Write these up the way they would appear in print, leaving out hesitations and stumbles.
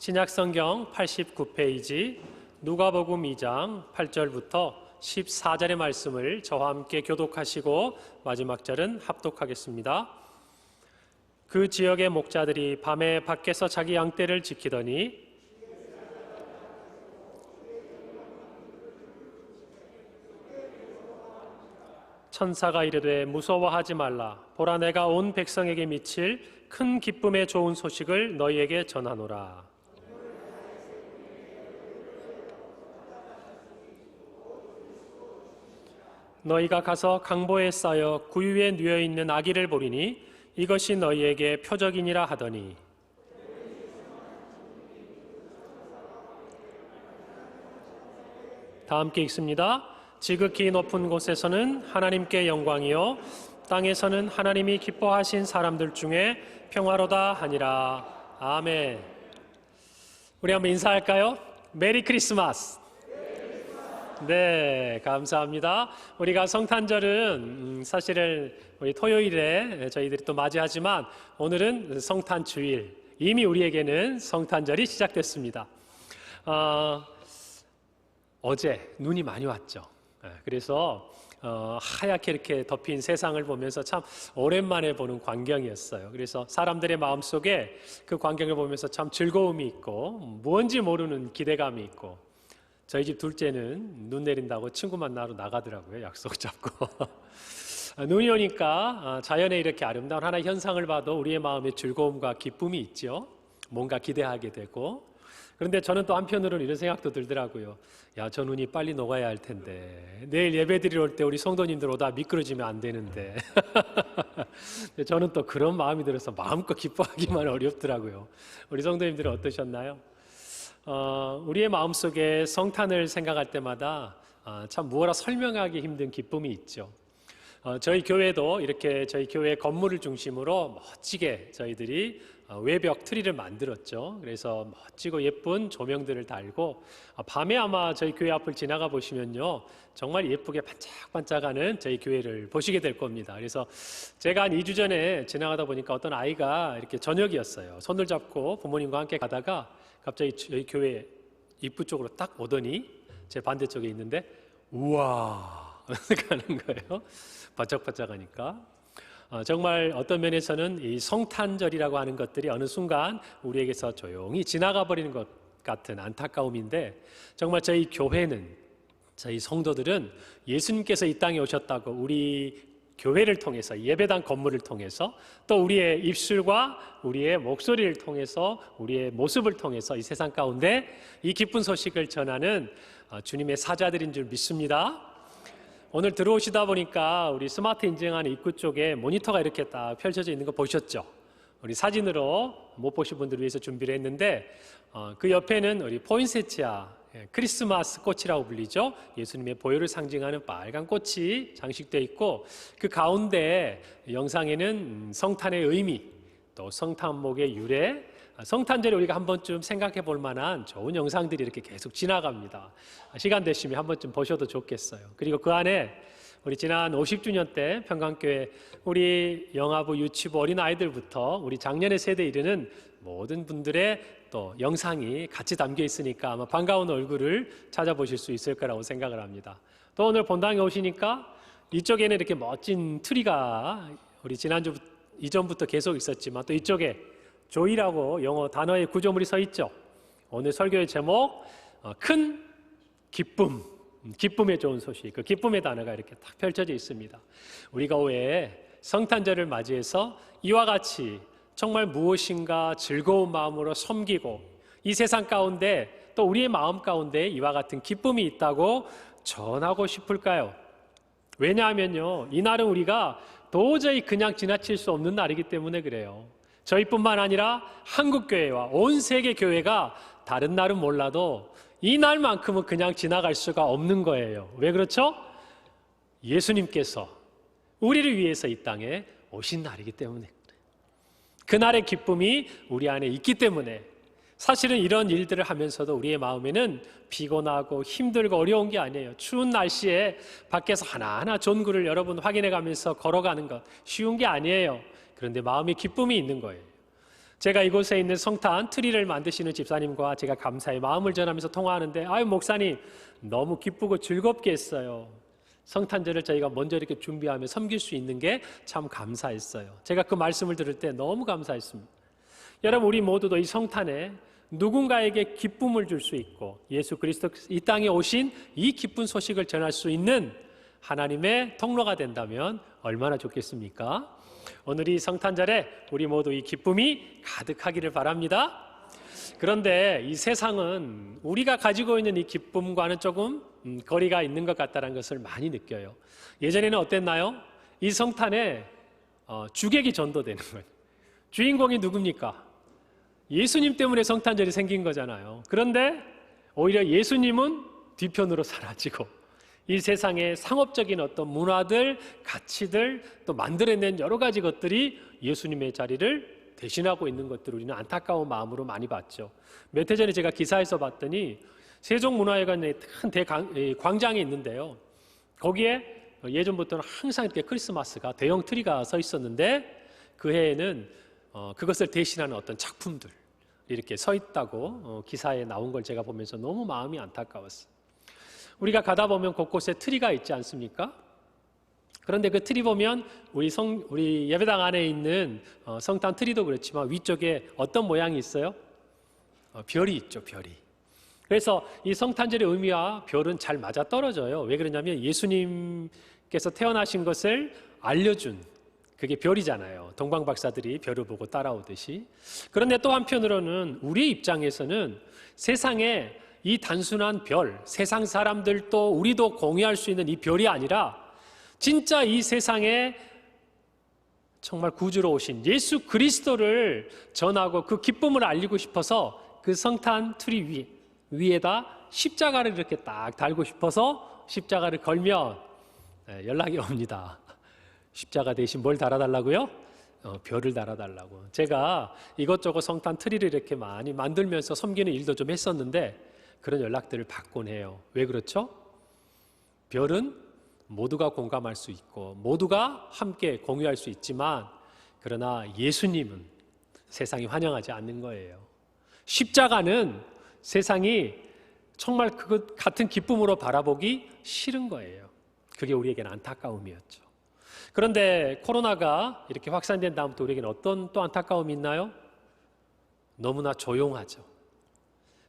신약성경 89페이지 누가복음 2장 8절부터 14절의 말씀을 저와 함께 교독하시고 마지막 절은 합독하겠습니다. 그 지역의 목자들이 밤에 밖에서 자기 양떼를 지키더니 천사가 이르되 무서워하지 말라. 보라, 내가 온 백성에게 미칠 큰 기쁨의 좋은 소식을 너희에게 전하노라. 너희가 가서 강보에 쌓여 구유에 누워 있는 아기를 보리니 이것이 너희에게 표적이니라 하더니, 다 함께 읽습니다. 지극히 높은 곳에서는 하나님께 영광이요 땅에서는 하나님이 기뻐하신 사람들 중에 평화로다 하니라. 아멘. 우리 한번 인사할까요? 메리 크리스마스. 네, 감사합니다. 우리가 성탄절은 사실은 우리 토요일에 저희들이 또 맞이하지만 오늘은 성탄주일, 이미 우리에게는 성탄절이 시작됐습니다. 어제 눈이 많이 왔죠. 그래서 하얗게 이렇게 덮인 세상을 보면서 참 오랜만에 보는 광경이었어요. 그래서 사람들의 마음속에 그 광경을 보면서 참 즐거움이 있고 뭔지 모르는 기대감이 있고, 저희 집 둘째는 눈 내린다고 친구 만나러 나가더라고요. 약속 잡고. 눈이 오니까 자연의 이렇게 아름다운 하나의 현상을 봐도 우리의 마음에 즐거움과 기쁨이 있죠. 뭔가 기대하게 되고. 그런데 저는 또 한편으로는 이런 생각도 들더라고요. 야, 저 눈이 빨리 녹아야 할 텐데, 내일 예배드리러 올 때 우리 성도님들 오다 미끄러지면 안 되는데. 저는 또 그런 마음이 들어서 마음껏 기뻐하기만 어렵더라고요. 우리 성도님들은 어떠셨나요? 우리의 마음속에 성탄을 생각할 때마다 참 무엇라 설명하기 힘든 기쁨이 있죠. 저희 교회도 이렇게 저희 교회 건물을 중심으로 멋지게 저희들이 외벽 트리를 만들었죠. 그래서 멋지고 예쁜 조명들을 달고 밤에 아마 저희 교회 앞을 지나가 보시면요, 정말 예쁘게 반짝반짝하는 저희 교회를 보시게 될 겁니다. 그래서 제가 한 2주 전에 지나가다 보니까 어떤 아이가 이렇게 저녁이었어요. 손을 잡고 부모님과 함께 가다가 갑자기 저희 교회 입구 쪽으로 딱 오더니 제 반대쪽에 있는데 우와 가는 거예요. 반짝반짝하니까. 정말 어떤 면에서는 이 성탄절이라고 하는 것들이 어느 순간 우리에게서 조용히 지나가 버리는 것 같은 안타까움인데, 정말 저희 교회는, 저희 성도들은 예수님께서 이 땅에 오셨다고 우리 교회를 통해서, 예배당 건물을 통해서, 또 우리의 입술과 우리의 목소리를 통해서, 우리의 모습을 통해서 이 세상 가운데 이 기쁜 소식을 전하는 주님의 사자들인 줄 믿습니다. 오늘 들어오시다 보니까 우리 스마트 인증하는 입구 쪽에 모니터가 이렇게 딱 펼쳐져 있는 거 보셨죠? 우리 사진으로 못 보신 분들을 위해서 준비를 했는데, 그 옆에는 우리 포인세치아, 크리스마스 꽃이라고 불리죠. 예수님의 보혈을 상징하는 빨간 꽃이 장식되어 있고, 그 가운데 영상에는 성탄의 의미, 또 성탄목의 유래, 성탄절에 우리가 한 번쯤 생각해 볼 만한 좋은 영상들이 이렇게 계속 지나갑니다. 시간 되시면 한 번쯤 보셔도 좋겠어요. 그리고 그 안에 우리 지난 50주년 때 평강교회 우리 영아부, 유치부, 어린아이들부터 우리 작년의 세대에 이르는 모든 분들의 또 영상이 같이 담겨 있으니까 아마 반가운 얼굴을 찾아보실 수 있을 거라고 생각을 합니다. 또 오늘 본당에 오시니까 이쪽에는 이렇게 멋진 트리가 우리 지난주 이전부터 계속 있었지만, 또 이쪽에 조이라고 영어 단어의 구조물이 서 있죠. 오늘 설교의 제목, 큰 기쁨, 기쁨의 좋은 소식, 그 기쁨의 단어가 이렇게 딱 펼쳐져 있습니다. 우리가 왜 성탄절을 맞이해서 이와 같이 정말 무엇인가 즐거운 마음으로 섬기고, 이 세상 가운데 또 우리의 마음 가운데 이와 같은 기쁨이 있다고 전하고 싶을까요? 왜냐하면요, 이날은 우리가 도저히 그냥 지나칠 수 없는 날이기 때문에 그래요. 저희뿐만 아니라 한국교회와 온 세계 교회가 다른 날은 몰라도 이 날만큼은 그냥 지나갈 수가 없는 거예요. 왜 그렇죠? 예수님께서 우리를 위해서 이 땅에 오신 날이기 때문에, 그날의 기쁨이 우리 안에 있기 때문에, 사실은 이런 일들을 하면서도 우리의 마음에는 피곤하고 힘들고 어려운 게 아니에요. 추운 날씨에 밖에서 하나하나 전구를 여러분 확인해 가면서 걸어가는 것 쉬운 게 아니에요. 그런데 마음에 기쁨이 있는 거예요. 제가 이곳에 있는 성탄 트리를 만드시는 집사님과 제가 감사의 마음을 전하면서 통화하는데, 아유 목사님 너무 기쁘고 즐겁게 했어요. 성탄절을 저희가 먼저 이렇게 준비하며 섬길 수 있는 게 참 감사했어요. 제가 그 말씀을 들을 때 너무 감사했습니다. 여러분, 우리 모두도 이 성탄에 누군가에게 기쁨을 줄 수 있고 예수 그리스도 이 땅에 오신 이 기쁜 소식을 전할 수 있는 하나님의 통로가 된다면 얼마나 좋겠습니까? 오늘 이 성탄절에 우리 모두 이 기쁨이 가득하기를 바랍니다. 그런데 이 세상은 우리가 가지고 있는 이 기쁨과는 조금 거리가 있는 것 같다는 것을 많이 느껴요. 예전에는 어땠나요? 이 성탄에 주객이 전도되는 거예요. 주인공이 누굽니까? 예수님 때문에 성탄절이 생긴 거잖아요. 그런데 오히려 예수님은 뒤편으로 사라지고 이 세상의 상업적인 어떤 문화들, 가치들, 또 만들어낸 여러 가지 것들이 예수님의 자리를 대신하고 있는 것들을 우리는 안타까운 마음으로 많이 봤죠. 몇 해 전에 제가 기사에서 봤더니 세종문화회관에 큰 광장이 있는데요. 거기에 예전부터는 항상 이렇게 크리스마스가 대형 트리가 서 있었는데 그 해에는 그것을 대신하는 어떤 작품들 이렇게 서 있다고 기사에 나온 걸 제가 보면서 너무 마음이 안타까웠어요. 우리가 가다 보면 곳곳에 트리가 있지 않습니까? 그런데 그 트리 보면 우리 예배당 안에 있는 성탄 트리도 그렇지만 위쪽에 어떤 모양이 있어요? 별이 있죠, 별이. 그래서 이 성탄절의 의미와 별은 잘 맞아떨어져요. 왜 그러냐면 예수님께서 태어나신 것을 알려준 그게 별이잖아요. 동방박사들이 별을 보고 따라오듯이. 그런데 또 한편으로는 우리의 입장에서는 세상에 이 단순한 별, 세상 사람들도 우리도 공유할 수 있는 이 별이 아니라 진짜 이 세상에 정말 구주로 오신 예수 그리스도를 전하고 그 기쁨을 알리고 싶어서 그 성탄 트리 위에다 십자가를 이렇게 딱 달고 싶어서 십자가를 걸면 연락이 옵니다. 십자가 대신 뭘 달아달라고요? 별을 달아달라고. 제가 이것저것 성탄 트리를 이렇게 많이 만들면서 섬기는 일도 좀 했었는데 그런 연락들을 받곤 해요. 왜 그렇죠? 별은 모두가 공감할 수 있고 모두가 함께 공유할 수 있지만 그러나 예수님은 세상이 환영하지 않는 거예요. 십자가는 세상이 정말 그것 같은 기쁨으로 바라보기 싫은 거예요. 그게 우리에게는 안타까움이었죠. 그런데 코로나가 이렇게 확산된 다음부터 우리에게는 어떤 또 안타까움이 있나요? 너무나 조용하죠.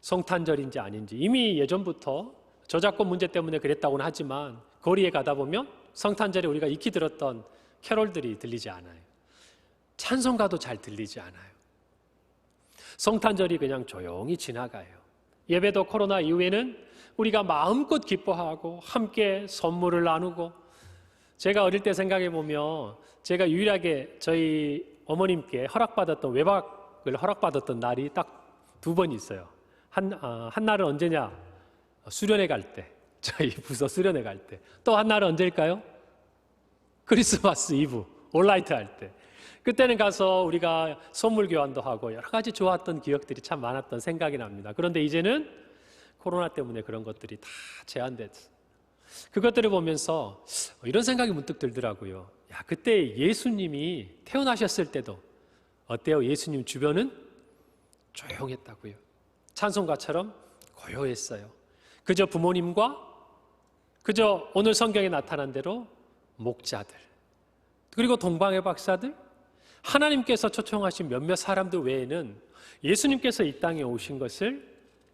성탄절인지 아닌지 이미 예전부터 저작권 문제 때문에 그랬다고는 하지만 거리에 가다 보면 성탄절에 우리가 익히 들었던 캐롤들이 들리지 않아요. 찬송가도 잘 들리지 않아요. 성탄절이 그냥 조용히 지나가요. 예배도 코로나 이후에는 우리가 마음껏 기뻐하고 함께 선물을 나누고 제가 어릴 때 생각해 보면 제가 유일하게 저희 어머님께 허락받았던 외박을 허락받았던 날이 딱 두 번 있어요. 한 날은 언제냐? 수련회 갈 때. 저희 부서 수련회 갈 때. 또 한 날은 언제일까요? 크리스마스 이브, 올라이트 할 때. 그때는 가서 우리가 선물 교환도 하고 여러 가지 좋았던 기억들이 참 많았던 생각이 납니다. 그런데 이제는 코로나 때문에 그런 것들이 다 제한됐어요. 그것들을 보면서 이런 생각이 문득 들더라고요. 야, 그때 예수님이 태어나셨을 때도 어때요? 예수님 주변은 조용했다고요. 찬송가처럼 고요했어요. 그저 부모님과 그저 오늘 성경에 나타난 대로 목자들 그리고 동방의 박사들 하나님께서 초청하신 몇몇 사람들 외에는 예수님께서 이 땅에 오신 것을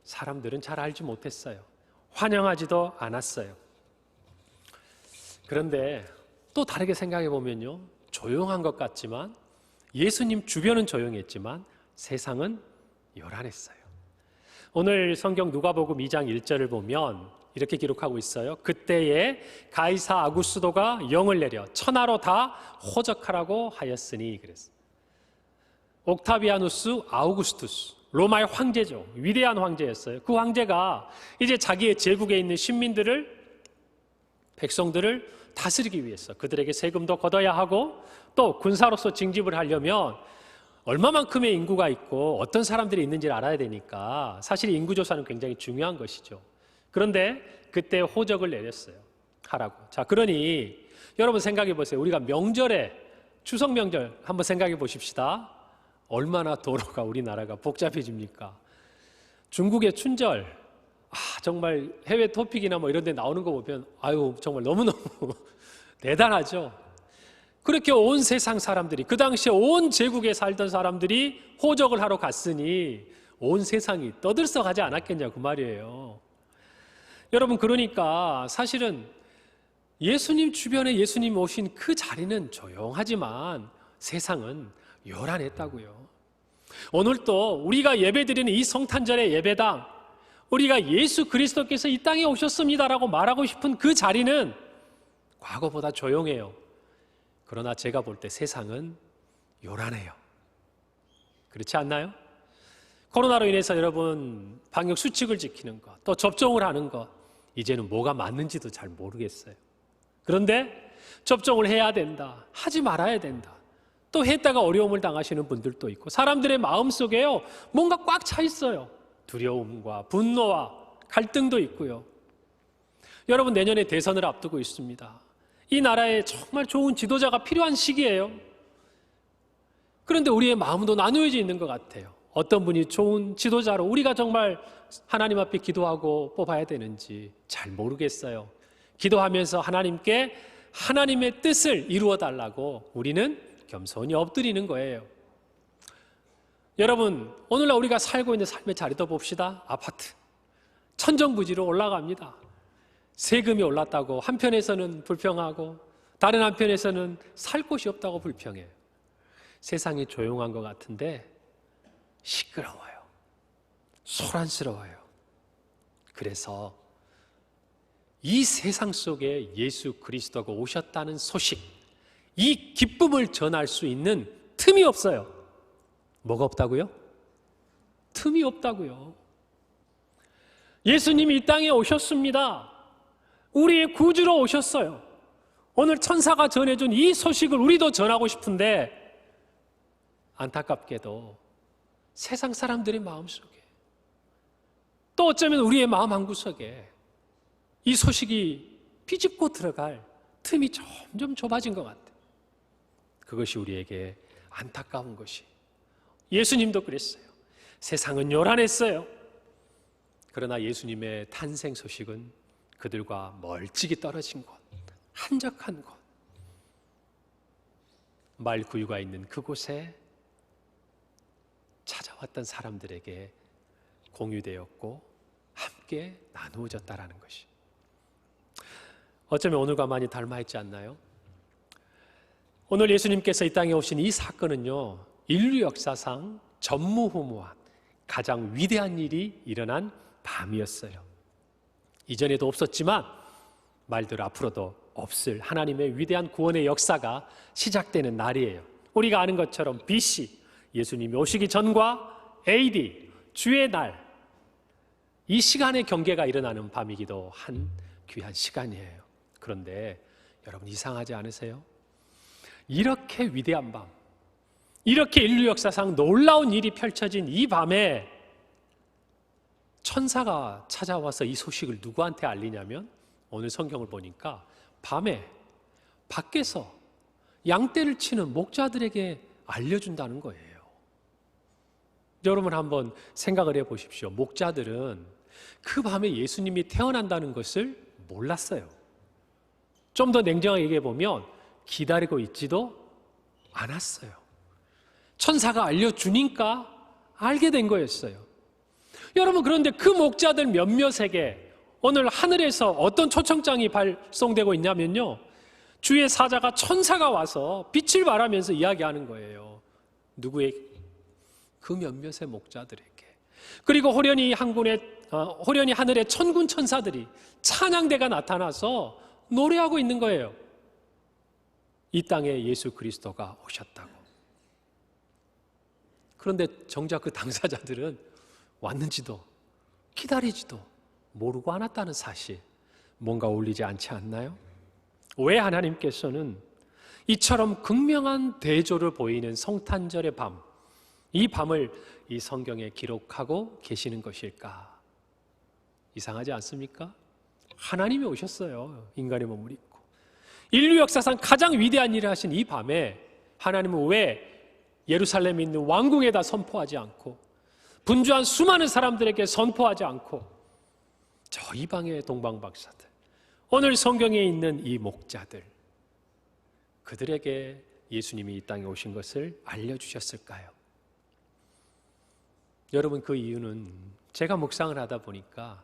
사람들은 잘 알지 못했어요. 환영하지도 않았어요. 그런데 또 다르게 생각해 보면요. 조용한 것 같지만 예수님 주변은 조용했지만 세상은 요란했어요. 오늘 성경 누가복음 2장 1절을 보면 이렇게 기록하고 있어요. 그때에 가이사 아구스도가 영을 내려 천하로 다 호적하라고 하였으니 그랬어요. 옥타비아누스 아우구스투스 로마의 황제죠. 위대한 황제였어요. 그 황제가 이제 자기의 제국에 있는 백성들을 다스리기 위해서 그들에게 세금도 걷어야 하고 또 군사로서 징집을 하려면 얼마만큼의 인구가 있고 어떤 사람들이 있는지를 알아야 되니까 사실 인구조사는 굉장히 중요한 것이죠. 그런데 그때 호적을 내렸어요. 하라고. 자, 그러니 여러분 생각해 보세요. 우리가 명절에 추석 명절 한번 생각해 보십시다. 얼마나 도로가 우리나라가 복잡해집니까? 중국의 춘절, 정말 해외 토픽이나 뭐 이런 데 나오는 거 보면 정말 너무너무 대단하죠. 그렇게 온 세상 사람들이, 그 당시에 온 제국에 살던 사람들이 호적을 하러 갔으니 온 세상이 떠들썩하지 않았겠냐 그 말이에요. 여러분, 그러니까 사실은 예수님 주변에 예수님 오신 그 자리는 조용하지만 세상은 요란했다고요. 오늘도 우리가 예배드리는 이 성탄절의 예배당, 우리가 예수 그리스도께서 이 땅에 오셨습니다라고 말하고 싶은 그 자리는 과거보다 조용해요. 그러나 제가 볼 때 세상은 요란해요. 그렇지 않나요? 코로나로 인해서 여러분 방역 수칙을 지키는 것, 또 접종을 하는 것, 이제는 뭐가 맞는지도 잘 모르겠어요. 그런데 접종을 해야 된다, 하지 말아야 된다, 또 했다가 어려움을 당하시는 분들도 있고, 사람들의 마음속에요 뭔가 꽉 차 있어요. 두려움과 분노와 갈등도 있고요. 여러분, 내년에 대선을 앞두고 있습니다. 이 나라에 정말 좋은 지도자가 필요한 시기예요. 그런데 우리의 마음도 나누어져 있는 것 같아요. 어떤 분이 좋은 지도자로 우리가 정말 하나님 앞에 기도하고 뽑아야 되는지 잘 모르겠어요. 기도하면서 하나님께 하나님의 뜻을 이루어 달라고 우리는 겸손히 엎드리는 거예요. 여러분, 오늘날 우리가 살고 있는 삶의 자리도 봅시다. 아파트 천정부지로 올라갑니다. 세금이 올랐다고 한편에서는 불평하고 다른 한편에서는 살 곳이 없다고 불평해요. 세상이 조용한 것 같은데 시끄러워요. 소란스러워요. 그래서 이 세상 속에 예수 그리스도가 오셨다는 소식, 이 기쁨을 전할 수 있는 틈이 없어요. 뭐가 없다고요? 틈이 없다고요. 예수님이 이 땅에 오셨습니다. 우리의 구주로 오셨어요. 오늘 천사가 전해준 이 소식을 우리도 전하고 싶은데 안타깝게도 세상 사람들의 마음속에, 또 어쩌면 우리의 마음 한구석에 이 소식이 비집고 들어갈 틈이 점점 좁아진 것 같아요. 그것이 우리에게 안타까운 것이, 예수님도 그랬어요. 세상은 요란했어요. 그러나 예수님의 탄생 소식은 그들과 멀찍이 떨어진 곳, 한적한 곳, 말 구유가 있는 그곳에 찾아왔던 사람들에게 공유되었고 함께 나누어졌다라는 것이, 어쩌면 오늘과 많이 닮아있지 않나요? 오늘 예수님께서 이 땅에 오신 이 사건은요, 인류 역사상 전무후무한 가장 위대한 일이 일어난 밤이었어요. 이전에도 없었지만 말대로 앞으로도 없을 하나님의 위대한 구원의 역사가 시작되는 날이에요. 우리가 아는 것처럼 BC, 예수님이 오시기 전과 AD, 주의 날, 이 시간의 경계가 일어나는 밤이기도 한 귀한 시간이에요. 그런데 여러분, 이상하지 않으세요? 이렇게 위대한 밤, 이렇게 인류 역사상 놀라운 일이 펼쳐진 이 밤에 천사가 찾아와서 이 소식을 누구한테 알리냐면, 오늘 성경을 보니까 밤에 밖에서 양떼를 치는 목자들에게 알려준다는 거예요. 여러분, 한번 생각을 해보십시오. 목자들은 그 밤에 예수님이 태어난다는 것을 몰랐어요. 좀 더 냉정하게 얘기해 보면 기다리고 있지도 않았어요. 천사가 알려주니까 알게 된 거였어요. 여러분, 그런데 그 목자들 몇몇에게 오늘 하늘에서 어떤 초청장이 발송되고 있냐면요, 주의 사자가, 천사가 와서 빛을 발하면서 이야기하는 거예요. 누구에게? 그 몇몇의 목자들에게. 그리고 호련히 하늘의 천군 천사들이, 찬양대가 나타나서 노래하고 있는 거예요. 이 땅에 예수 그리스도가 오셨다고. 그런데 정작 그 당사자들은 왔는지도 기다리지도 모르고 않았다는 사실, 뭔가 어울리지 않지 않나요? 왜 하나님께서는 이처럼 극명한 대조를 보이는 성탄절의 밤, 이 밤을 이 성경에 기록하고 계시는 것일까? 이상하지 않습니까? 하나님이 오셨어요. 인간의 몸을 입고. 인류 역사상 가장 위대한 일을 하신 이 밤에 하나님은 왜 예루살렘에 있는 왕궁에다 선포하지 않고 분주한 수많은 사람들에게 선포하지 않고 저 이방의 동방박사들, 오늘 성경에 있는 이 목자들, 그들에게 예수님이 이 땅에 오신 것을 알려주셨을까요? 여러분, 그 이유는 제가 묵상을 하다 보니까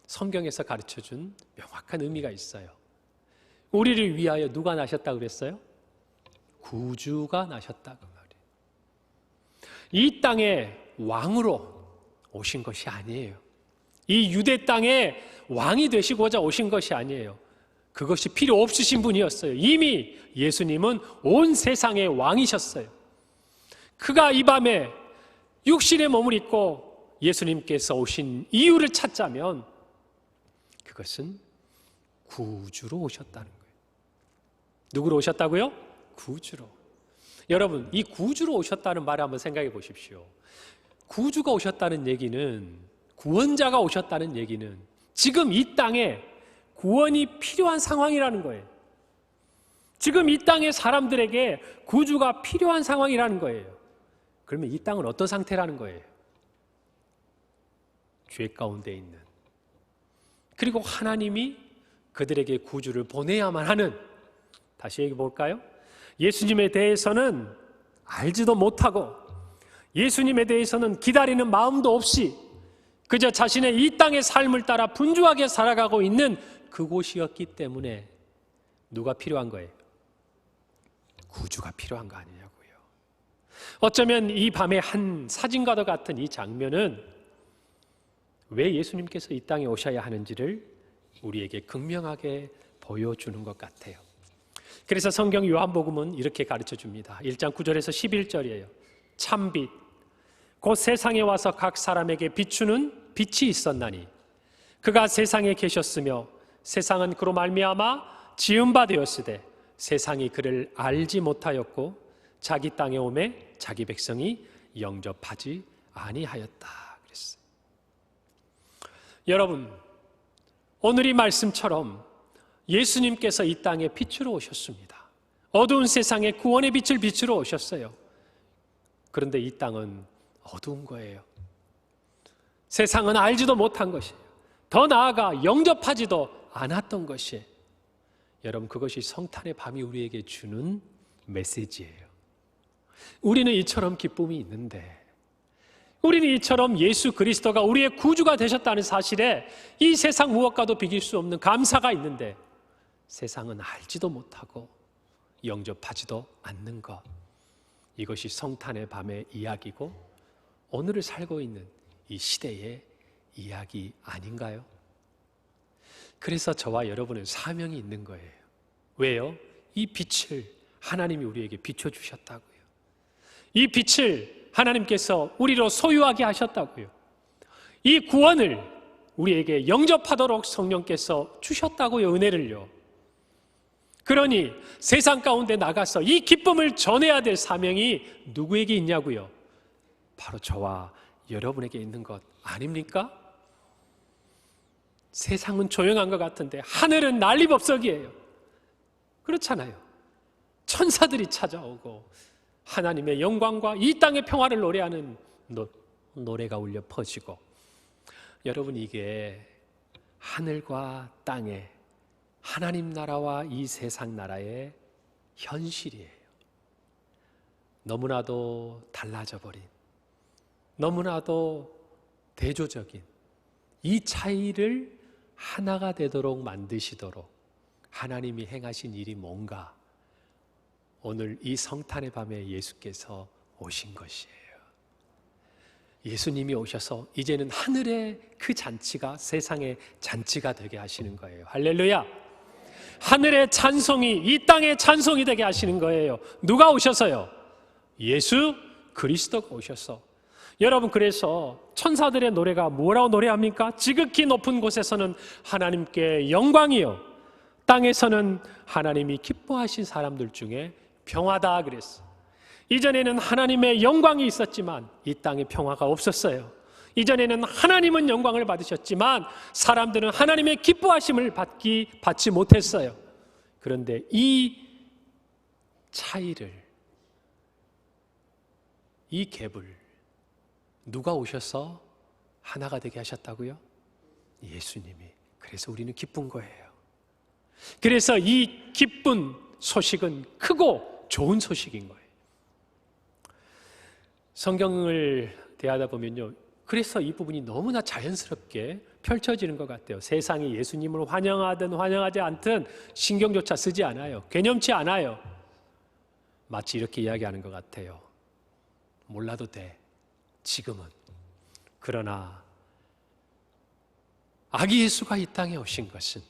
성경에서 가르쳐준 명확한 의미가 있어요. 우리를 위하여 누가 나셨다고 그랬어요? 구주가 나셨다고 말이에요. 이 땅에 왕으로 오신 것이 아니에요. 이 유대 땅에 왕이 되시고자 오신 것이 아니에요. 그것이 필요 없으신 분이었어요. 이미 예수님은 온 세상의 왕이셨어요. 그가 이 밤에 육신의 몸을 입고 예수님께서 오신 이유를 찾자면 그것은 구주로 오셨다는 거예요. 누구로 오셨다고요? 구주로. 여러분, 이 구주로 오셨다는 말을 한번 생각해 보십시오. 구주가 오셨다는 얘기는, 구원자가 오셨다는 얘기는 지금 이 땅에 구원이 필요한 상황이라는 거예요. 지금 이 땅의 사람들에게 구주가 필요한 상황이라는 거예요. 그러면 이 땅은 어떤 상태라는 거예요? 죄 가운데 있는. 그리고 하나님이 그들에게 구주를 보내야만 하는, 다시 얘기해 볼까요? 예수님에 대해서는 알지도 못하고 예수님에 대해서는 기다리는 마음도 없이 그저 자신의 이 땅의 삶을 따라 분주하게 살아가고 있는 그곳이었기 때문에 누가 필요한 거예요? 구주가 필요한 거 아니냐고요. 어쩌면 이 밤의 한 사진과도 같은 이 장면은 왜 예수님께서 이 땅에 오셔야 하는지를 우리에게 극명하게 보여주는 것 같아요. 그래서 성경 요한복음은 이렇게 가르쳐 줍니다. 1장 9절에서 11절이에요. 참빛, 곧 세상에 와서 각 사람에게 비추는 빛이 있었나니 그가 세상에 계셨으며 세상은 그로 말미암아 지은 바 되었으되 세상이 그를 알지 못하였고 자기 땅에 오매 자기 백성이 영접하지 아니하였다 그랬어요. 여러분, 오늘 이 말씀처럼 예수님께서 이 땅에 빛으로 오셨습니다. 어두운 세상에 구원의 빛을 비추러 오셨어요. 그런데 이 땅은 어두운 거예요. 세상은 알지도 못한 것이에요. 더 나아가 영접하지도 않았던 것이에요. 여러분, 그것이 성탄의 밤이 우리에게 주는 메시지예요. 우리는 이처럼 기쁨이 있는데, 우리는 이처럼 예수 그리스도가 우리의 구주가 되셨다는 사실에 이 세상 무엇과도 비길 수 없는 감사가 있는데 세상은 알지도 못하고 영접하지도 않는 것, 이것이 성탄의 밤의 이야기고 오늘을 살고 있는 이 시대의 이야기 아닌가요? 그래서 저와 여러분은 사명이 있는 거예요. 왜요? 이 빛을 하나님이 우리에게 비춰주셨다고요. 이 빛을 하나님께서 우리로 소유하게 하셨다고요. 이 구원을 우리에게 영접하도록 성령께서 주셨다고요. 은혜를요. 그러니 세상 가운데 나가서 이 기쁨을 전해야 될 사명이 누구에게 있냐고요? 바로 저와 여러분에게 있는 것 아닙니까? 세상은 조용한 것 같은데 하늘은 난리법석이에요. 그렇잖아요. 천사들이 찾아오고 하나님의 영광과 이 땅의 평화를 노래하는 노래가 울려 퍼지고, 여러분, 이게 하늘과 땅의 하나님 나라와 이 세상 나라의 현실이에요. 너무나도 달라져 버린, 너무나도 대조적인 이 차이를 하나가 되도록 만드시도록 하나님이 행하신 일이 뭔가, 오늘 이 성탄의 밤에 예수께서 오신 것이에요. 예수님이 오셔서 이제는 하늘의 그 잔치가 세상의 잔치가 되게 하시는 거예요. 할렐루야! 하늘의 찬송이 이 땅의 찬송이 되게 하시는 거예요. 누가 오셔서요? 예수 그리스도가 오셔서. 여러분, 그래서 천사들의 노래가 뭐라고 노래합니까? 지극히 높은 곳에서는 하나님께 영광이요, 땅에서는 하나님이 기뻐하신 사람들 중에 평화다 그랬어. 이전에는 하나님의 영광이 있었지만 이 땅에 평화가 없었어요. 이전에는 하나님은 영광을 받으셨지만 사람들은 하나님의 기뻐하심을 받지 못했어요. 그런데 이 차이를 이 갭을 누가 오셔서 하나가 되게 하셨다고요? 예수님이. 그래서 우리는 기쁜 거예요. 그래서 이 기쁜 소식은 크고 좋은 소식인 거예요. 성경을 대하다 보면요, 그래서 이 부분이 너무나 자연스럽게 펼쳐지는 것 같아요. 세상이 예수님을 환영하든 환영하지 않든 신경조차 쓰지 않아요. 개념치 않아요. 마치 이렇게 이야기하는 것 같아요. 몰라도 돼, 지금은. 그러나 아기 예수가 이 땅에 오신 것은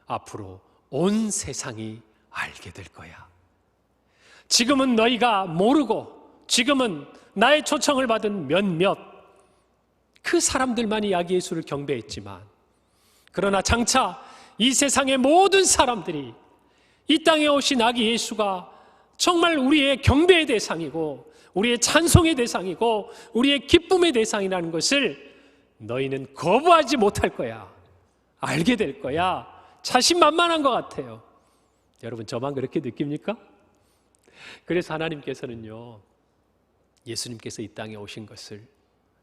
앞으로 온 세상이 알게 될 거야. 지금은 너희가 모르고, 지금은 나의 초청을 받은 몇몇 그 사람들만이 아기 예수를 경배했지만, 그러나 장차 이 세상의 모든 사람들이 이 땅에 오신 아기 예수가 정말 우리의 경배의 대상이고 우리의 찬송의 대상이고 우리의 기쁨의 대상이라는 것을 너희는 거부하지 못할 거야. 알게 될 거야. 자신만만한 것 같아요. 여러분, 저만 그렇게 느낍니까? 그래서 하나님께서는요, 예수님께서 이 땅에 오신 것을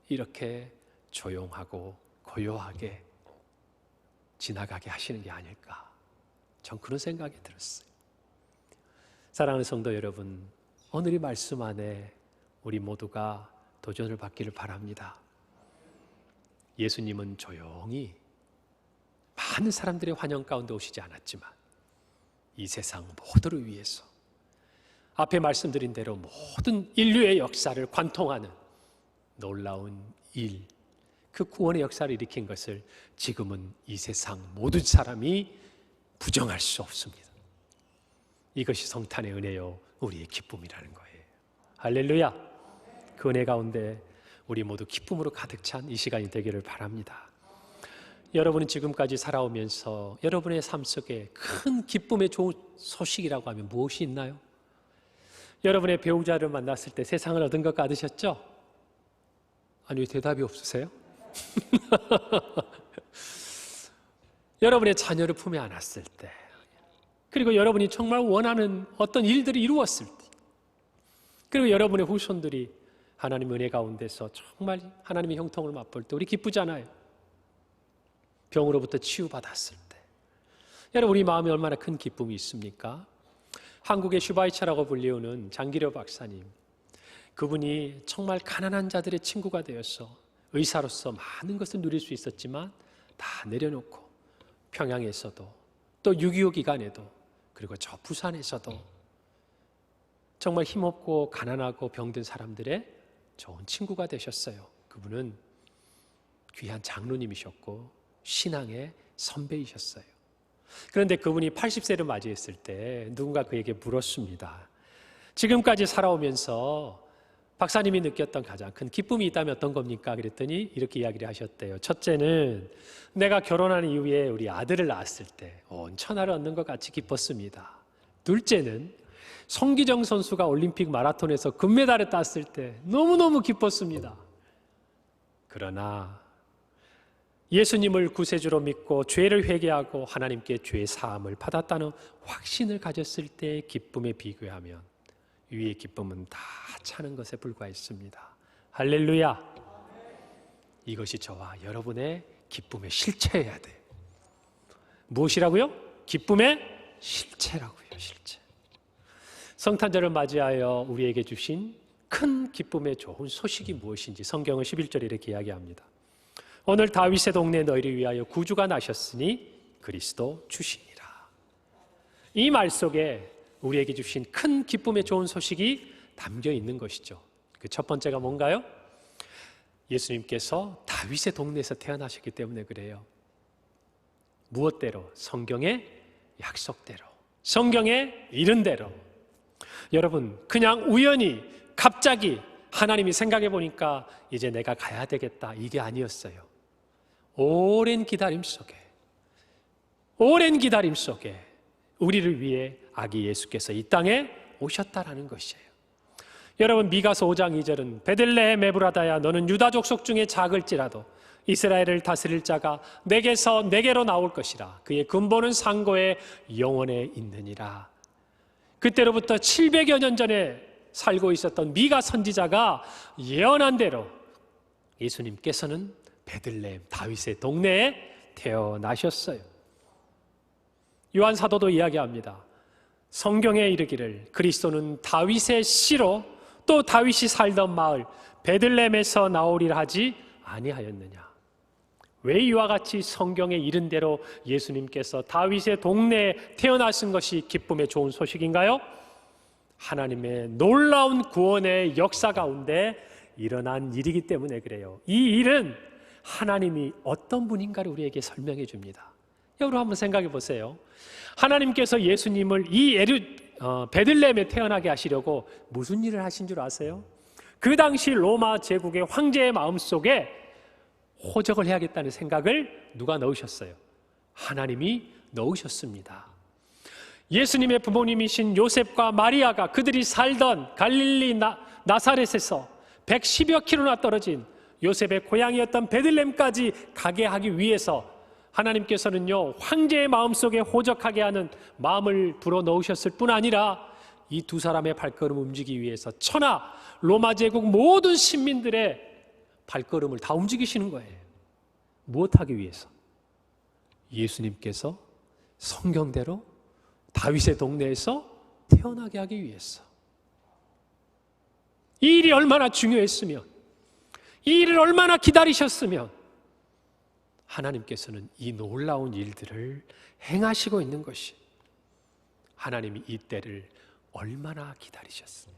이렇게 조용하고 고요하게 지나가게 하시는 게 아닐까, 전 그런 생각이 들었어요. 사랑하는 성도 여러분, 오늘 이 말씀 안에 우리 모두가 도전을 받기를 바랍니다. 예수님은 조용히 많은 사람들의 환영 가운데 오시지 않았지만 이 세상 모두를 위해서 앞에 말씀드린 대로 모든 인류의 역사를 관통하는 놀라운 일, 그 구원의 역사를 일으킨 것을 지금은 이 세상 모든 사람이 부정할 수 없습니다. 이것이 성탄의 은혜요, 우리의 기쁨이라는 거예요. 할렐루야. 그 은혜 가운데 우리 모두 기쁨으로 가득 찬 이 시간이 되기를 바랍니다. 여러분은 지금까지 살아오면서 여러분의 삶 속에 큰 기쁨의 좋은 소식이라고 하면 무엇이 있나요? 여러분의 배우자를 만났을 때 세상을 얻은 것 같으셨죠? 아니, 왜 대답이 없으세요? 여러분의 자녀를 품에 안았을 때, 그리고 여러분이 정말 원하는 어떤 일들이 이루었을 때, 그리고 여러분의 후손들이 하나님 은혜 가운데서 정말 하나님의 형통을 맛볼 때 우리 기쁘잖아요. 병으로부터 치유받았을 때 여러분, 우리 마음에 얼마나 큰 기쁨이 있습니까? 한국의 슈바이처라고 불리우는 장기려 박사님, 그분이 정말 가난한 자들의 친구가 되어서 의사로서 많은 것을 누릴 수 있었지만 다 내려놓고 평양에서도 또 6.25 기간에도 그리고 저 부산에서도 정말 힘없고 가난하고 병든 사람들의 좋은 친구가 되셨어요. 그분은 귀한 장로님이셨고 신앙의 선배이셨어요. 그런데 그분이 80세를 맞이했을 때 누군가 그에게 물었습니다. 지금까지 살아오면서 박사님이 느꼈던 가장 큰 기쁨이 있다면 어떤 겁니까? 그랬더니 이렇게 이야기를 하셨대요. 첫째는 내가 결혼한 이후에 우리 아들을 낳았을 때 온 천하를 얻는 것 같이 기뻤습니다. 둘째는 송기정 선수가 올림픽 마라톤에서 금메달을 땄을 때 너무너무 기뻤습니다. 그러나 예수님을 구세주로 믿고 죄를 회개하고 하나님께 죄 사함을 받았다는 확신을 가졌을 때의 기쁨에 비교하면 위의 기쁨은 다 차는 것에 불과했습니다. 할렐루야. 이것이 저와 여러분의 기쁨의 실체여야 돼요. 무엇이라고요? 기쁨의 실체라고요. 실체. 성탄절을 맞이하여 우리에게 주신 큰 기쁨의 좋은 소식이 무엇인지 성경은 11절에 이렇게 이야기합니다. 오늘 다윗의 동네 너희를 위하여 구주가 나셨으니 그리스도 주시니라. 이 말 속에 우리에게 주신 큰 기쁨의 좋은 소식이 담겨 있는 것이죠. 그 첫 번째가 뭔가요? 예수님께서 다윗의 동네에서 태어나셨기 때문에 그래요. 무엇대로? 성경의 약속대로, 성경의 이른 대로. 여러분, 그냥 우연히 갑자기 하나님이 생각해 보니까 이제 내가 가야 되겠다, 이게 아니었어요. 오랜 기다림 속에 우리를 위해 아기 예수께서 이 땅에 오셨다라는 것이에요. 여러분, 미가서 5장 2절은 베들레헴 에브라다야 너는 유다 족속 중에 작을지라도 이스라엘을 다스릴 자가 내게서 내게로 나올 것이라. 그의 근본은 상고에 영원에 있느니라. 그때로부터 700여 년 전에 살고 있었던 미가 선지자가 예언한 대로 예수님께서는 베들레헴 다윗의 동네에 태어나셨어요. 요한 사도도 이야기합니다. 성경에 이르기를 그리스도는 다윗의 씨로 또 다윗이 살던 마을 베들레헴에서 나오리라 하지 아니하였느냐. 왜 이와 같이 성경에 이른 대로 예수님께서 다윗의 동네에 태어나신 것이 기쁨의 좋은 소식인가요? 하나님의 놀라운 구원의 역사 가운데 일어난 일이기 때문에 그래요. 이 일은 하나님이 어떤 분인가를 우리에게 설명해 줍니다. 여러분 한번 생각해 보세요. 하나님께서 예수님을 이 베들레헴에 태어나게 하시려고 무슨 일을 하신 줄 아세요? 그 당시 로마 제국의 황제의 마음속에 호적을 해야겠다는 생각을 누가 넣으셨어요? 하나님이 넣으셨습니다. 예수님의 부모님이신 요셉과 마리아가 그들이 살던 갈릴리 나사렛에서 110여 킬로나 떨어진 요셉의 고향이었던 베들레헴까지 가게 하기 위해서 하나님께서는요, 황제의 마음속에 호적하게 하는 마음을 불어넣으셨을 뿐 아니라 이 두 사람의 발걸음을 움직이기 위해서 천하 로마 제국 모든 시민들의 발걸음을 다 움직이시는 거예요. 무엇하기 위해서? 예수님께서 성경대로 다윗의 동네에서 태어나게 하기 위해서. 이 일이 얼마나 중요했으면, 이 일을 얼마나 기다리셨으면 하나님께서는 이 놀라운 일들을 행하시고 있는 것이, 하나님이 이 때를 얼마나 기다리셨으면.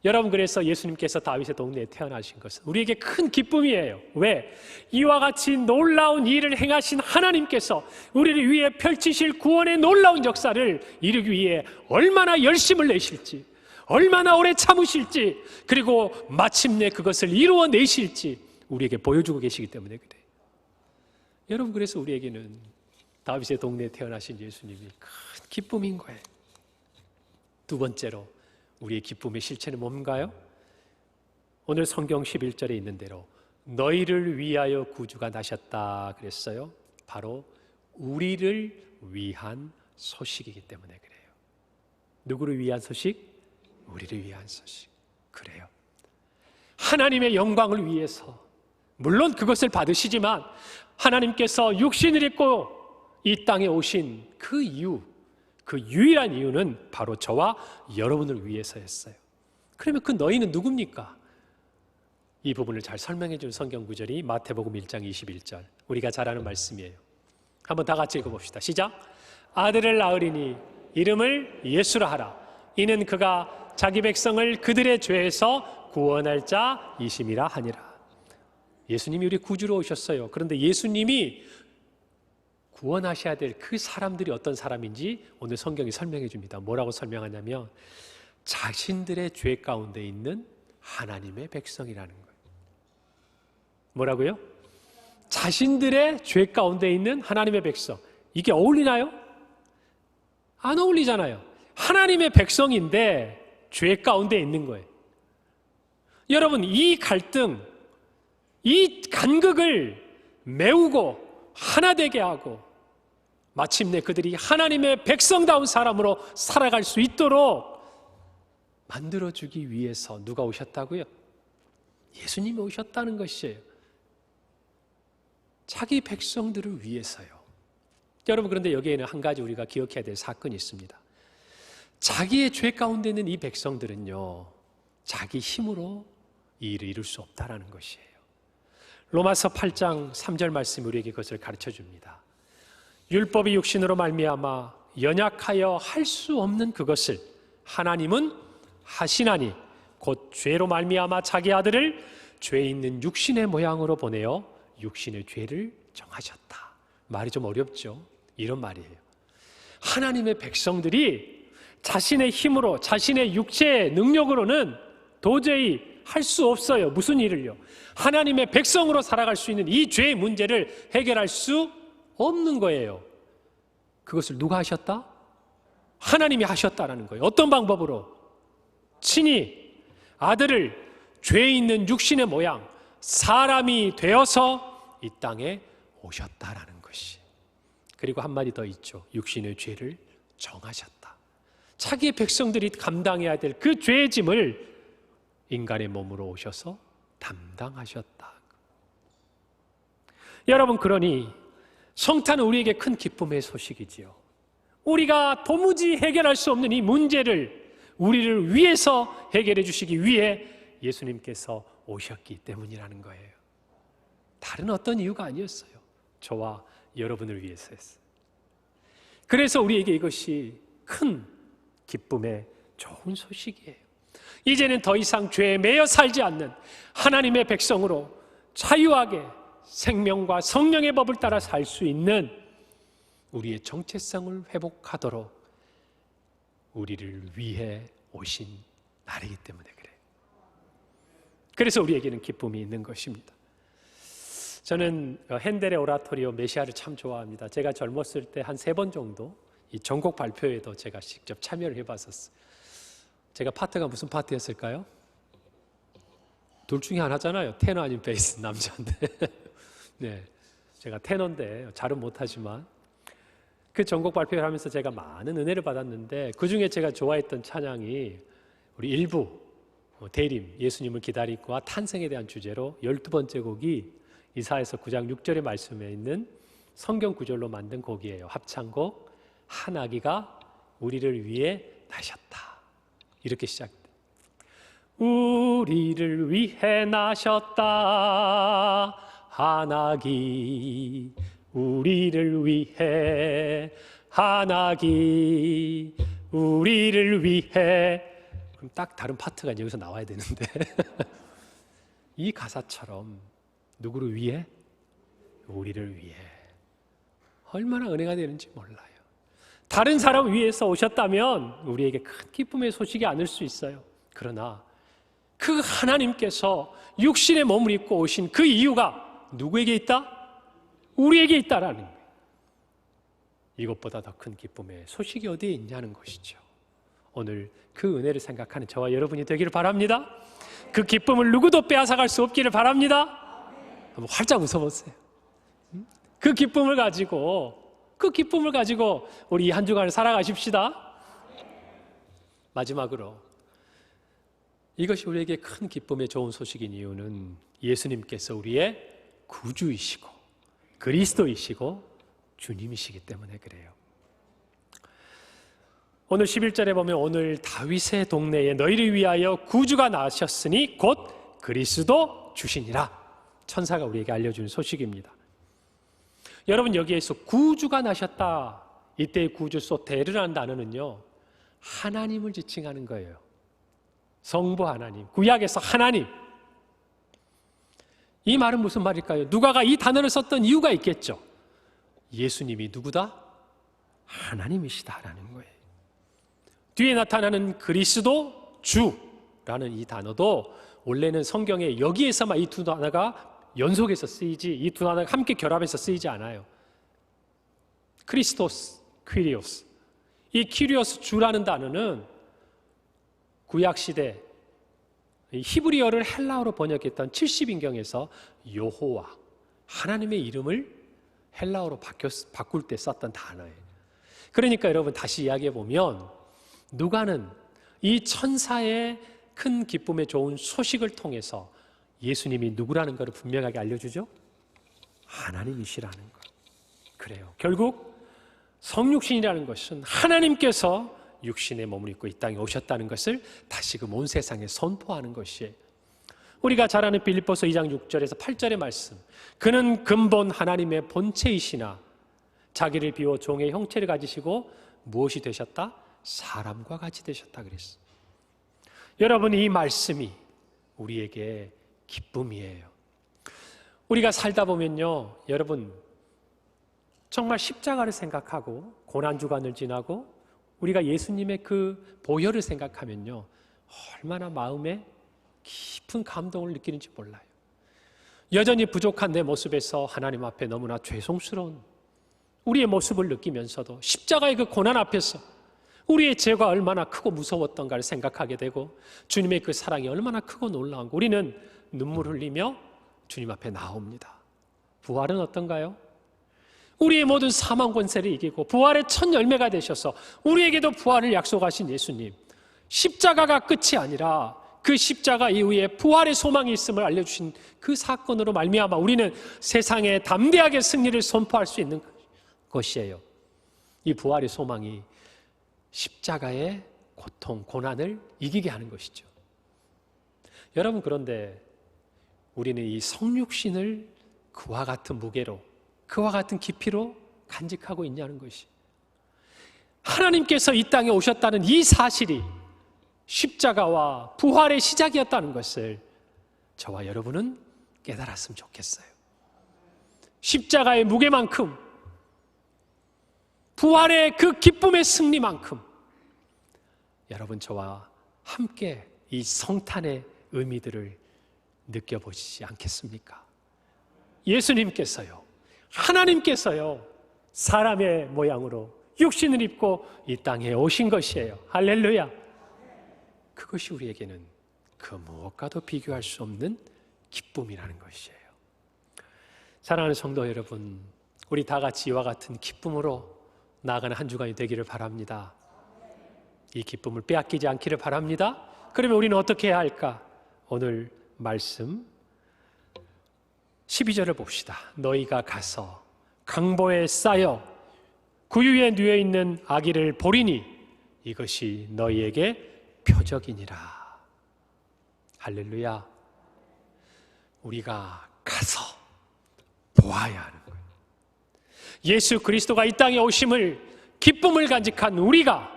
여러분, 그래서 예수님께서 다윗의 동네에 태어나신 것은 우리에게 큰 기쁨이에요. 왜? 이와 같이 놀라운 일을 행하신 하나님께서 우리를 위해 펼치실 구원의 놀라운 역사를 이루기 위해 얼마나 열심을 내실지, 얼마나 오래 참으실지, 그리고 마침내 그것을 이루어내실지 우리에게 보여주고 계시기 때문에 그래요. 여러분, 그래서 우리에게는 다윗의 동네에 태어나신 예수님이 큰 기쁨인 거예요. 두 번째로 우리의 기쁨의 실체는 뭔가요? 오늘 성경 11절에 있는 대로 너희를 위하여 구주가 나셨다 그랬어요. 바로 우리를 위한 소식이기 때문에 그래요. 누구를 위한 소식? 우리를 위한 소식. 그래요. 하나님의 영광을 위해서, 물론 그것을 받으시지만 하나님께서 육신을 입고 이 땅에 오신 그 이유, 그 유일한 이유는 바로 저와 여러분을 위해서였어요. 그러면 그 너희는 누굽니까? 이 부분을 잘 설명해 준 성경 구절이 마태복음 1장 21절, 우리가 잘 아는 말씀이에요. 한번 다 같이 읽어봅시다. 시작. 아들을 낳으리니 이름을 예수라 하라. 이는 그가 자기 백성을 그들의 죄에서 구원할 자이심이라 하니라. 예수님이 우리 구주로 오셨어요. 그런데 예수님이 구원하셔야 될 그 사람들이 어떤 사람인지 오늘 성경이 설명해 줍니다. 뭐라고 설명하냐면 자신들의 죄 가운데 있는 하나님의 백성이라는 거예요. 뭐라고요? 자신들의 죄 가운데 있는 하나님의 백성. 이게 어울리나요? 안 어울리잖아요. 하나님의 백성인데 죄 가운데 있는 거예요. 여러분, 이 갈등, 이 간극을 메우고 하나 되게 하고 마침내 그들이 하나님의 백성다운 사람으로 살아갈 수 있도록 만들어주기 위해서 누가 오셨다고요? 예수님이 오셨다는 것이에요. 자기 백성들을 위해서요. 여러분, 그런데 여기에는 한 가지 우리가 기억해야 될 사건이 있습니다. 자기의 죄 가운데 있는 이 백성들은요, 자기 힘으로 이 일을 이룰 수 없다라는 것이에요. 로마서 8장 3절 말씀이 우리에게 그것을 가르쳐 줍니다. 율법이 육신으로 말미암아 연약하여 할 수 없는 그것을 하나님은 하시나니 곧 죄로 말미암아 자기 아들을 죄 있는 육신의 모양으로 보내어 육신의 죄를 정하셨다. 말이 좀 어렵죠? 이런 말이에요. 하나님의 백성들이 자신의 힘으로, 자신의 육체의 능력으로는 도저히 할 수 없어요. 무슨 일을요? 하나님의 백성으로 살아갈 수 있는 이 죄의 문제를 해결할 수 없는 거예요. 그것을 누가 하셨다? 하나님이 하셨다라는 거예요. 어떤 방법으로? 친히 아들을 죄 있는 육신의 모양, 사람이 되어서 이 땅에 오셨다라는 것이. 그리고 한마디 더 있죠. 육신의 죄를 정하셨다. 자기의 백성들이 감당해야 될 그 죄의 짐을 인간의 몸으로 오셔서 담당하셨다. 여러분, 그러니 성탄은 우리에게 큰 기쁨의 소식이지요. 우리가 도무지 해결할 수 없는 이 문제를 우리를 위해서 해결해 주시기 위해 예수님께서 오셨기 때문이라는 거예요. 다른 어떤 이유가 아니었어요. 저와 여러분을 위해서였어요. 그래서 우리에게 이것이 큰 기쁨의 좋은 소식이에요. 이제는 더 이상 죄에 매여 살지 않는 하나님의 백성으로 자유하게 생명과 성령의 법을 따라 살 수 있는 우리의 정체성을 회복하도록 우리를 위해 오신 날이기 때문에 그래요. 그래서 우리에게는 기쁨이 있는 것입니다. 저는 핸델의 오라토리오 메시아를 참 좋아합니다. 제가 젊었을 때 한 3번 정도 이 전곡 발표회도 제가 직접 참여를 해봤었어요. 제가 파트가 무슨 파트였을까요? 둘 중에 하나잖아요. 테너 아니면 베이스, 남자인데. 네, 제가 테너인데 잘은 못하지만 그 전곡 발표를 하면서 제가 많은 은혜를 받았는데 그 중에 제가 좋아했던 찬양이 우리 일부 대림, 예수님을 기다리고와 탄생에 대한 주제로 12번째 곡이 이사야서 9장 6절의 말씀에 있는 성경 구절로 만든 곡이에요. 합창곡 한 아기가 우리를 위해 나셨다. 이렇게 시작돼요. 우리를 위해 나셨다. 한 아기 우리를 위해 한 아기 우리를 위해. 그럼 딱 다른 파트가 여기서 나와야 되는데 이 가사처럼 누구를 위해? 우리를 위해. 얼마나 은혜가 되는지 몰라요. 다른 사람 위해서 오셨다면 우리에게 큰 기쁨의 소식이 아닐 수 있어요. 그러나 그 하나님께서 육신의 몸을 입고 오신 그 이유가 누구에게 있다? 우리에게 있다라는 거예요. 이것보다 더 큰 기쁨의 소식이 어디에 있냐는 것이죠. 오늘 그 은혜를 생각하는 저와 여러분이 되기를 바랍니다. 그 기쁨을 누구도 빼앗아갈 수 없기를 바랍니다. 한번 활짝 웃어보세요. 그 기쁨을 가지고 우리 이 한 주간을 살아가십시다. 마지막으로 이것이 우리에게 큰 기쁨의 좋은 소식인 이유는 예수님께서 우리의 구주이시고 그리스도이시고 주님이시기 때문에 그래요. 오늘 11절에 보면 오늘 다윗의 동네에 너희를 위하여 구주가 나셨으니 곧 그리스도 주시니라. 천사가 우리에게 알려주는 소식입니다. 여러분, 여기에서 구주가 나셨다. 이때의 구주 소테르라는 단어는요, 하나님을 지칭하는 거예요. 성부 하나님, 구약에서 하나님. 이 말은 무슨 말일까요? 누가가 이 단어를 썼던 이유가 있겠죠. 예수님이 누구다? 하나님이시다라는 거예요. 뒤에 나타나는 그리스도 주라는 이 단어도 원래는 성경에 여기에서만 이 두 단어가 연속해서 쓰이지, 이 두 단어가 함께 결합해서 쓰이지 않아요. 크리스토스, 퀴리오스. 이 퀴리오스 주라는 단어는 구약시대 히브리어를 헬라어로 번역했던 70인경에서 여호와, 하나님의 이름을 헬라어로 바꿀 때 썼던 단어예요. 그러니까 여러분 다시 이야기해 보면 누가는 이 천사의 큰 기쁨의 좋은 소식을 통해서 예수님이 누구라는 것을 분명하게 알려주죠. 하나님이시라는 것. 그래요. 결국 성육신이라는 것은 하나님께서 육신의 몸을 입고 이 땅에 오셨다는 것을 다시금 온 세상에 선포하는 것이에요. 우리가 잘 아는 빌립보서 2장 6절에서 8절의 말씀. 그는 근본 하나님의 본체이시나 자기를 비워 종의 형체를 가지시고 무엇이 되셨다? 사람과 같이 되셨다 그랬어요. 여러분, 이 말씀이 우리에게 기쁨이에요. 우리가 살다 보면요, 여러분 정말 십자가를 생각하고 고난주간을 지나고 우리가 예수님의 그 보혈을 생각하면요, 얼마나 마음에 깊은 감동을 느끼는지 몰라요. 여전히 부족한 내 모습에서 하나님 앞에 너무나 죄송스러운 우리의 모습을 느끼면서도 십자가의 그 고난 앞에서 우리의 죄가 얼마나 크고 무서웠던가를 생각하게 되고 주님의 그 사랑이 얼마나 크고 놀라운가 우리는 눈물 흘리며 주님 앞에 나옵니다. 부활은 어떤가요? 우리의 모든 사망 권세를 이기고 부활의 첫 열매가 되셔서 우리에게도 부활을 약속하신 예수님, 십자가가 끝이 아니라 그 십자가 이후에 부활의 소망이 있음을 알려주신 그 사건으로 말미암아 우리는 세상에 담대하게 승리를 선포할 수 있는 것이에요. 이 부활의 소망이 십자가의 고통, 고난을 이기게 하는 것이죠. 여러분, 그런데 우리는 이 성육신을 그와 같은 무게로, 그와 같은 깊이로 간직하고 있냐는 것이, 하나님께서 이 땅에 오셨다는 이 사실이 십자가와 부활의 시작이었다는 것을 저와 여러분은 깨달았으면 좋겠어요. 십자가의 무게만큼, 부활의 그 기쁨의 승리만큼 여러분 저와 함께 이 성탄의 의미들을 느껴보시지 않겠습니까? 예수님께서요, 하나님께서요, 사람의 모양으로 육신을 입고 이 땅에 오신 것이에요. 할렐루야. 그것이 우리에게는 그 무엇과도 비교할 수 없는 기쁨이라는 것이에요. 사랑하는 성도 여러분, 우리 다 같이 이와 같은 기쁨으로 나아가는 한 주간이 되기를 바랍니다. 이 기쁨을 빼앗기지 않기를 바랍니다. 그러면 우리는 어떻게 해야 할까? 오늘 말씀 12절을 봅시다. 너희가 가서 강보에 쌓여 구유에 누워 있는 아기를 보리니 이것이 너희에게 표적이니라. 할렐루야. 우리가 가서 보아야 하는 거예요. 예수 그리스도가 이 땅에 오심을, 기쁨을 간직한 우리가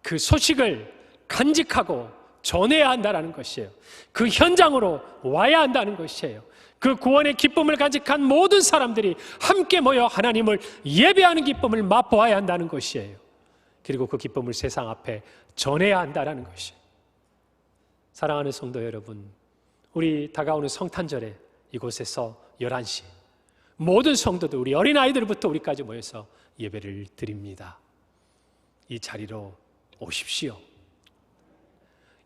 그 소식을 간직하고 전해야 한다는 것이에요. 그 현장으로 와야 한다는 것이에요. 그 구원의 기쁨을 간직한 모든 사람들이 함께 모여 하나님을 예배하는 기쁨을 맛보아야 한다는 것이에요. 그리고 그 기쁨을 세상 앞에 전해야 한다는 것이에요. 사랑하는 성도 여러분, 우리 다가오는 성탄절에 이곳에서 11시 모든 성도들, 우리 어린아이들부터 우리까지 모여서 예배를 드립니다. 이 자리로 오십시오.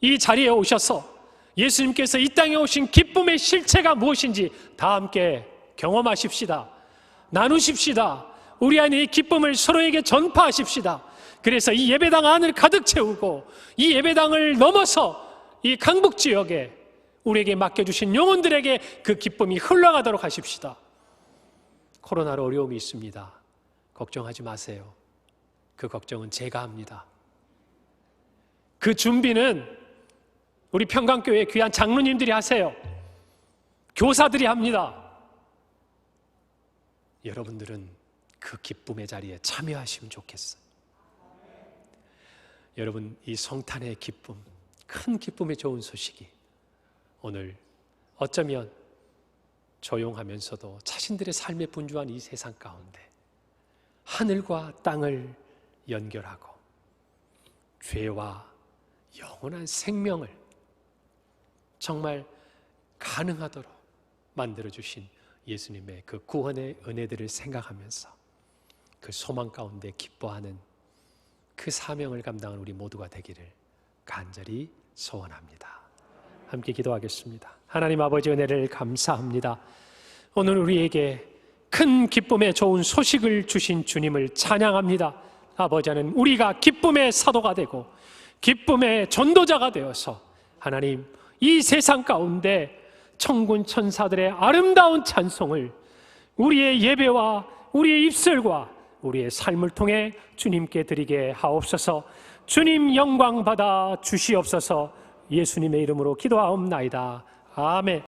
이 자리에 오셔서 예수님께서 이 땅에 오신 기쁨의 실체가 무엇인지 다 함께 경험하십시다. 나누십시다. 우리 안에 이 기쁨을 서로에게 전파하십시다. 그래서 이 예배당 안을 가득 채우고 이 예배당을 넘어서 이 강북 지역에 우리에게 맡겨주신 영혼들에게 그 기쁨이 흘러가도록 하십시다. 코로나로 어려움이 있습니다. 걱정하지 마세요. 그 걱정은 제가 합니다. 그 준비는 우리 평강교회 귀한 장로님들이 하세요. 교사들이 합니다. 여러분들은 그 기쁨의 자리에 참여하시면 좋겠어요. 여러분, 이 성탄의 기쁨, 큰 기쁨의 좋은 소식이 오늘 어쩌면 조용하면서도 자신들의 삶에 분주한 이 세상 가운데 하늘과 땅을 연결하고 죄와 영원한 생명을 정말 가능하도록 만들어주신 예수님의 그 구원의 은혜들을 생각하면서 그 소망 가운데 기뻐하는 그 사명을 감당한 우리 모두가 되기를 간절히 소원합니다. 함께 기도하겠습니다. 하나님 아버지, 은혜를 감사합니다. 오늘 우리에게 큰 기쁨의 좋은 소식을 주신 주님을 찬양합니다. 아버지는 우리가 기쁨의 사도가 되고 기쁨의 전도자가 되어서 하나님, 이 세상 가운데 천군 천사들의 아름다운 찬송을 우리의 예배와 우리의 입술과 우리의 삶을 통해 주님께 드리게 하옵소서. 주님 영광 받아 주시옵소서. 예수님의 이름으로 기도하옵나이다. 아멘.